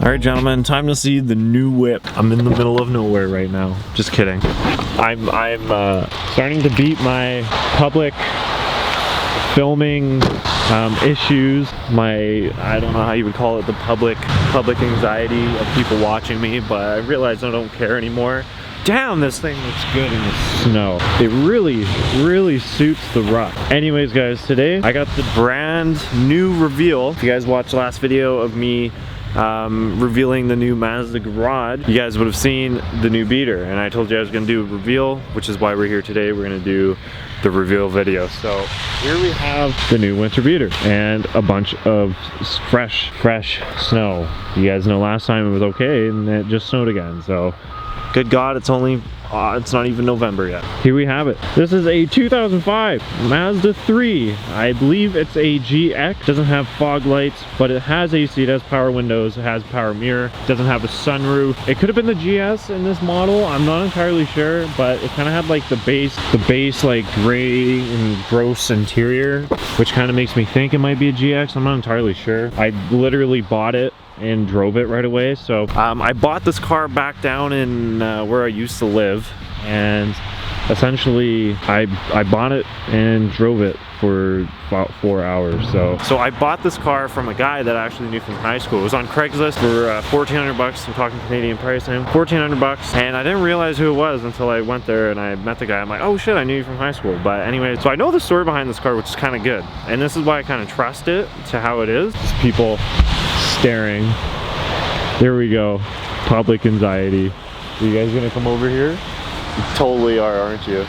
Alright gentlemen, time to see the new whip. I'm in the middle of nowhere right now. Just kidding. I'm starting to beat my public filming issues. I don't know how you would call it, the public anxiety of people watching me, but I realize I don't care anymore. Damn, this thing looks good in the snow. It really suits the rough. Anyways guys, today I got the brand new reveal. If you guys watched the last video of me revealing the new Mazda garage, you guys would have seen the new beater, and I told you I was gonna do a reveal, which is why we're here today. We're gonna do the reveal video. So here we have the new winter beater and a bunch of fresh snow. You guys know last time it was okay and it just snowed again, so good God, it's not even November yet. Here we have it. This is a 2005 Mazda 3. I believe it's a GX. Doesn't have fog lights, but it has AC, it has power windows, it has power mirror. Doesn't have a sunroof. It could have been the GS in this model. I'm not entirely sure, but it kind of had like the base like gray and gross interior, which kind of makes me think it might be a GX. I'm not entirely sure. I literally bought it and drove it right away. So I bought this car back down in where I used to live, and essentially I bought it and drove it for about 4 hours. So I bought this car from a guy that I actually knew from high school. It was on Craigslist for 1,400 bucks. I'm talking Canadian price now. 1,400 bucks, and I didn't realize who it was until I went there and I met the guy. I'm like, oh shit, I knew you from high school. But anyway, so I know the story behind this car, which is kind of good, and this is why I kind of trust it to how it is. Just people staring. There we go. Public anxiety. Are you guys gonna come over here? You totally are, aren't you?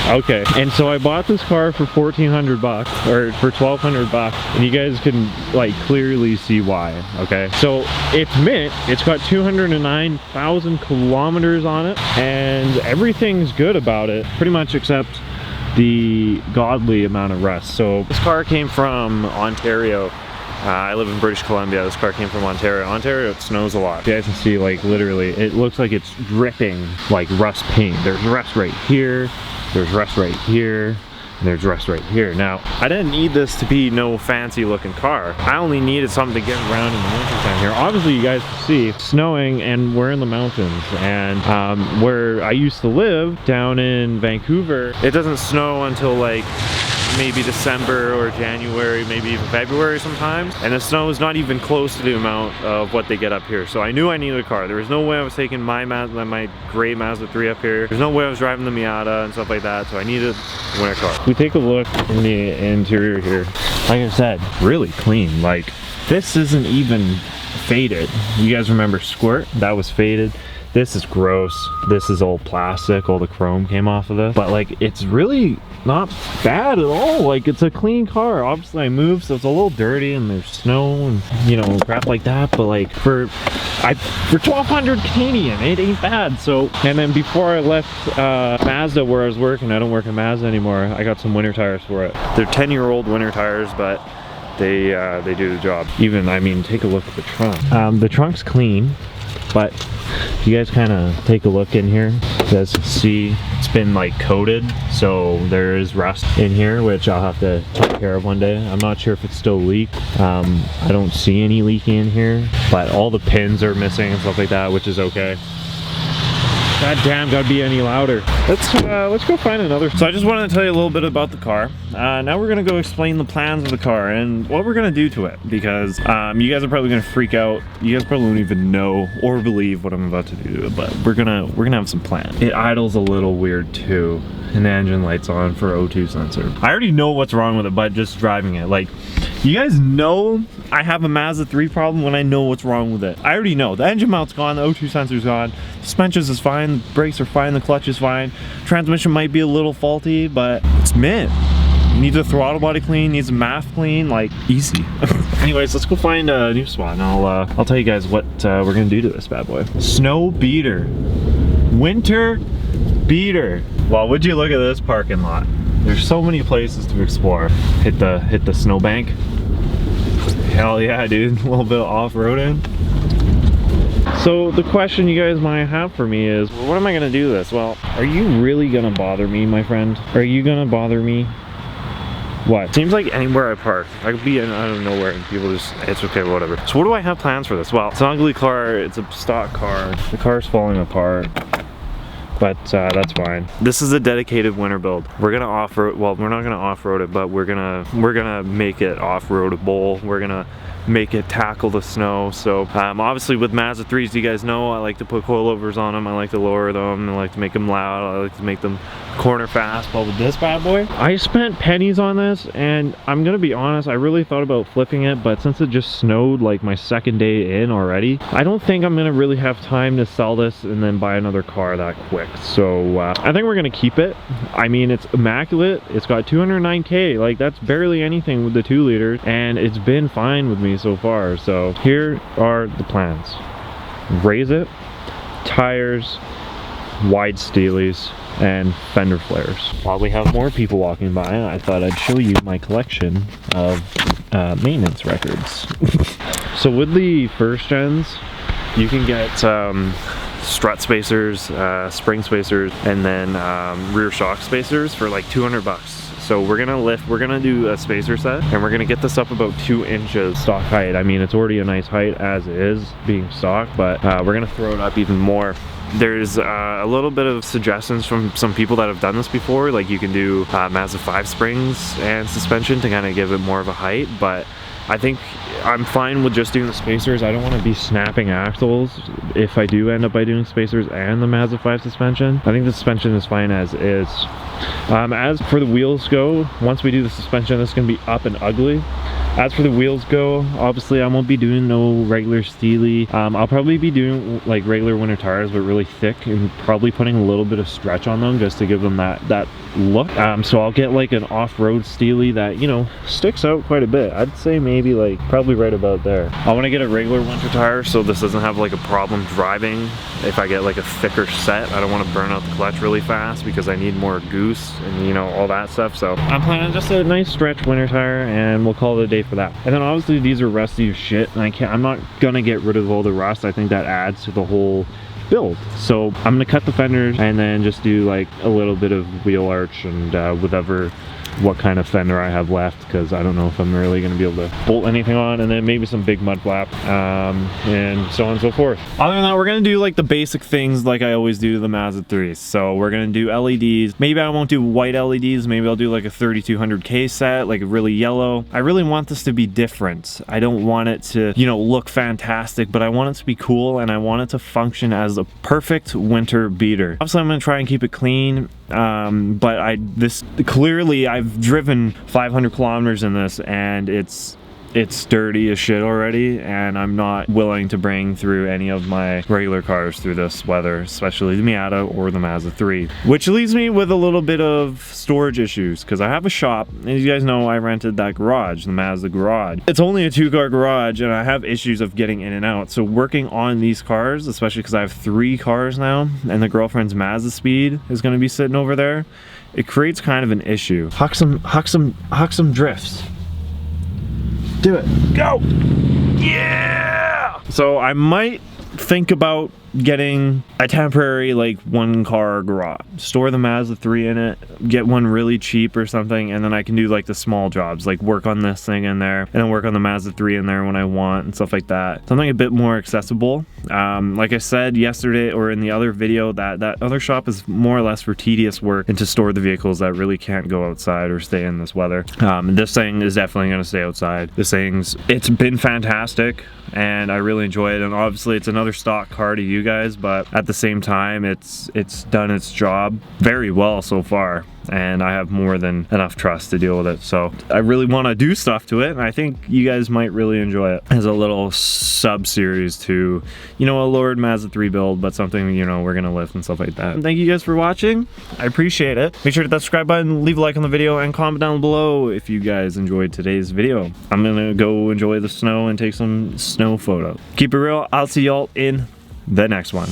Okay, and so I bought this car for 1,400 bucks, or for 1,200 bucks, and you guys can like clearly see why, okay? So it's mint, it's got 209,000 kilometers on it, and everything's good about it, pretty much except the godly amount of rust. So this car came from Ontario. I live in British Columbia. This car came from Ontario. Ontario, it snows a lot. You guys can see, like, literally, it looks like it's dripping like rust paint. There's rust right here, there's rust right here, and there's rust right here. Now, I didn't need this to be no fancy looking car. I only needed something to get around in the winter time here. Obviously, you guys can see it's snowing, and we're in the mountains. And where I used to live, down in Vancouver, it doesn't snow until like maybe December or January, maybe even February sometimes, and the snow is not even close to the amount of what they get up here. So I knew I needed a car. There was no way I was taking my gray Mazda 3 up here. There's no way I was driving the Miata and stuff like that, so I needed a winter car. We take a look in the interior here. Like I said, really clean. Like, this isn't even faded. You guys remember Squirt? That was faded. This is gross. This is old plastic. All the chrome came off of this. But like, it's really not bad at all. Like, it's a clean car. Obviously I moved, so it's a little dirty and there's snow and, you know, crap like that. But like, for 1,200 Canadian, it ain't bad. So, and then before I left Mazda where I was working, I don't work in Mazda anymore, I got some winter tires for it. They're 10-year-old winter tires, but they do the job. Even, I mean, take a look at the trunk. The trunk's clean, but you guys kind of take a look in here. You guys can see it's been like coated, so there is rust in here, which I'll have to take care of one day. I'm not sure if it's still leaked. I don't see any leaking in here, but all the pins are missing and stuff like that, which is okay. God damn, gotta be any louder. Let's go find another. So I just wanted to tell you a little bit about the car. Now we're gonna go explain the plans of the car and what we're gonna do to it, because you guys are probably gonna freak out. You guys probably won't even know or believe what I'm about to do to it, but we're gonna have some plans. It idles a little weird too, and the engine light's on for O2 sensor. I already know what's wrong with it, but just driving it, like, you guys know I have a Mazda 3 problem when I know what's wrong with it. I already know. The engine mount's gone, the O2 sensor's gone, suspensions is fine, the brakes are fine, the clutch is fine. Transmission might be a little faulty, but it's mint. Needs a throttle body clean, needs a MAF clean, like, easy. Anyways, let's go find a new spot, and I'll tell you guys what we're gonna do to this bad boy. Snow beater. Winter beater. Well, would you look at this parking lot? There's so many places to explore. Hit the snowbank. Hell yeah, dude. A little bit of off-roading. So the question you guys might have for me is, well, what am I gonna do this? Well, are you really gonna bother me, my friend? Are you gonna bother me? What? Seems like anywhere I park, I could be in, I don't know where, and people just, it's okay, whatever. So what do I have plans for this? Well, it's an ugly car, it's a stock car. The car's falling apart, but that's fine. This is a dedicated winter build. We're gonna off-road, well, we're not gonna off-road it, but we're gonna make it off-roadable. We're gonna make it tackle the snow. So obviously with Mazda 3s, you guys know I like to put coilovers on them, I like to lower them, I like to make them loud, I like to make them corner fast. But with this bad boy, I spent pennies on this, and I'm gonna be honest, I really thought about flipping it, but since it just snowed like my second day in already, I don't think I'm gonna really have time to sell this and then buy another car that quick. So I think we're gonna keep it. I mean, it's immaculate, it's got 209k, like that's barely anything with the 2 liters, and it's been fine with me so far. So here are the plans: raise it, tires, wide steelies, and fender flares. While we have more people walking by, I thought I'd show you my collection of maintenance records. So with the first gens, you can get strut spacers, spring spacers, and then rear shock spacers for like 200 bucks. So we're gonna do a spacer set, and we're gonna get this up about 2 inches stock height. I mean, it's already a nice height as is being stock, but we're gonna throw it up even more. There's a little bit of suggestions from some people that have done this before, like you can do Mazda 5 springs and suspension to kind of give it more of a height, but I think I'm fine with just doing the spacers. I don't want to be snapping axles if I do end up by doing spacers and the Mazda 5 suspension. I think the suspension is fine as is. As for the wheels go, once we do the suspension, this is going to be up and ugly. As for the wheels go, obviously I won't be doing no regular steely. I'll probably be doing like regular winter tires, but really thick, and probably putting a little bit of stretch on them just to give them that look. So I'll get like an off-road steely that, you know, sticks out quite a bit. I'd say maybe like probably right about there. I want to get a regular winter tire so this doesn't have like a problem driving. If I get like a thicker set, I don't want to burn out the clutch really fast because I need more goose and, you know, all that stuff. So I'm planning just a nice stretch winter tire, and we'll call it a day for that. And then obviously these are rusty as shit, and I'm not gonna get rid of all the rust. I think that adds to the whole build. So I'm gonna cut the fenders and then just do like a little bit of wheel arch and what kind of fender I have left, because I don't know if I'm really gonna be able to bolt anything on, and then maybe some big mud flap and so on and so forth. Other than that, we're gonna do like the basic things like I always do to the Mazda 3s. So we're gonna do LEDs. Maybe I won't do white LEDs, maybe I'll do like a 3200K set, like a really yellow. I really want this to be different. I don't want it to, you know, look fantastic, but I want it to be cool, and I want it to function as a perfect winter beater. Obviously I'm gonna try and keep it clean, but clearly I've driven 500 kilometers in this, and it's dirty as shit already, and I'm not willing to bring through any of my regular cars through this weather, especially the Miata or the Mazda 3. Which leaves me with a little bit of storage issues, because I have a shop, and as you guys know, I rented that garage, the Mazda garage. It's only a 2-car garage, and I have issues of getting in and out. So working on these cars, especially because I have 3 cars now, and the girlfriend's Mazda Speed is going to be sitting over there, it creates kind of an issue. Huck some drifts. Do it. Go! Yeah! So I might think about getting a temporary like 1-car garage, store the Mazda 3 in it, get one really cheap or something, and then I can do like the small jobs, like work on this thing in there, and then work on the Mazda 3 in there when I want and stuff like that. Something a bit more accessible. Like I said yesterday or in the other video, that other shop is more or less for tedious work and to store the vehicles that really can't go outside or stay in this weather. This thing is definitely going to stay outside. It's been fantastic, and I really enjoy it, and obviously it's another stock car to you guys, but at the same time it's done its job very well so far, and I have more than enough trust to deal with it. So I really want to do stuff to it, and I think you guys might really enjoy it as a little sub-series to, you know, a lowered Mazda 3 build, but something, you know, we're gonna lift and stuff like that. And thank you guys for watching. I appreciate it. Make sure to hit that subscribe button, leave a like on the video, and comment down below if you guys enjoyed today's video. I'm gonna go enjoy the snow and take some snow photos. Keep it real. I'll see y'all in the next one.